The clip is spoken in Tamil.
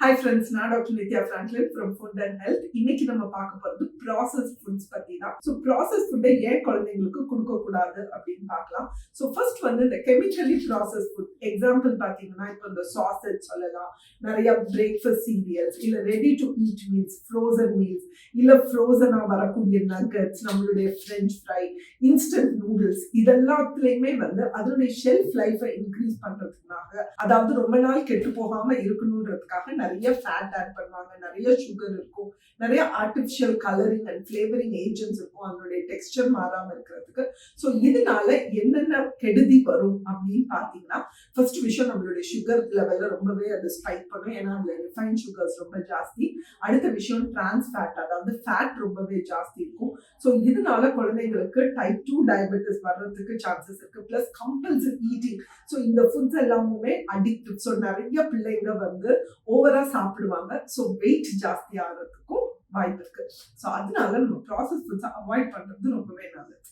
Hi friends, நான் doctor Nithya Franklin from Food and Health. இன்னைக்கு நம்ம பார்க்க போறது ப்ராசஸ்ட் ஃபுட்ஸ் பத்தி தான். ஸோ ப்ராசஸ் ஃபுட்டை ஏன் குழந்தைங்களுக்கு கொடுக்க கூடாது அப்படின்னு பார்க்கலாம். ஸோ ஃபர்ஸ்ட் வந்து இந்த கெமிக்கலி ப்ராசஸ் ஃபுட் எக்ஸாம்பிள் பார்த்தீங்கன்னா இப்போ இந்த சாசேஜ் சொல்லலாம், நிறைய பிரேக்ஃபாஸ்ட் சீரியல்ஸ், இல்லை ready to eat meals, frozen meals, இல்லை ஃப்ரோசனா வரக்கூடிய நகட்ஸ், நம்மளுடைய ஃப்ரெஞ்ச் ஃப்ரை, இன்ஸ்டன்ட் நூடுல்ஸ், இதெல்லாத்துலயுமே வந்து அதனுடைய ஷெல்ஃப் லைஃபை இன்க்ரீஸ் பண்றதுக்காக, அதாவது ரொம்ப நாள் கெட்டு போகாம இருக்கணும்ன்றதுக்காக நிறைய ஃபேட் ஆட் பண்ணுவாங்க, நிறைய சுகர் இருக்கும், நிறைய artificial colouring and flavouring agents இருக்கும் அதனுடைய டெக்ஸ்டர் மாறாம இருக்கிறதுக்கு. ஸோ இதனால என்னென்ன கெடுதி வரும் அப்படின்னு பார்த்தீங்கன்னா, ஃபர்ஸ்ட் விஷயம் நம்மளுடைய சுகர் லெவல்ல ரொம்பவே அது ஸ்பைக் பண்ணும், ஏன்னா அதுல ரிஃபைன் சுகர்ஸ் ரொம்ப ஜாஸ்தி. அடுத்த விஷயம் டிரான்ஸ் ஃபேட், அதாவது ஃபேட் ரொம்பவே ஜாஸ்தி இருக்கும். ஸோ இதனால குழந்தைங்களுக்கு டைப் 2 டயபெட்டிஸ் வர்றதுக்கு சான்சஸ் இருக்கு. பிளஸ் கம்பல்சரி ஈட்டிங், ஸோ இந்த ஃபுட்ஸ் எல்லாமே அடிக்டிவ். ஸோ நிறைய பிள்ளைங்க வந்து ஓவரா சாப்பிடுவாங்க, ஸோ வெயிட் ஜாஸ்தி ஆகிறதுக்கும் வாய்ப்பு இருக்கு. ஸோ அதனால நம்ம ப்ராசஸ் ஃபுட்ஸை அவாய்ட் பண்றது ரொம்பவே நல்லது.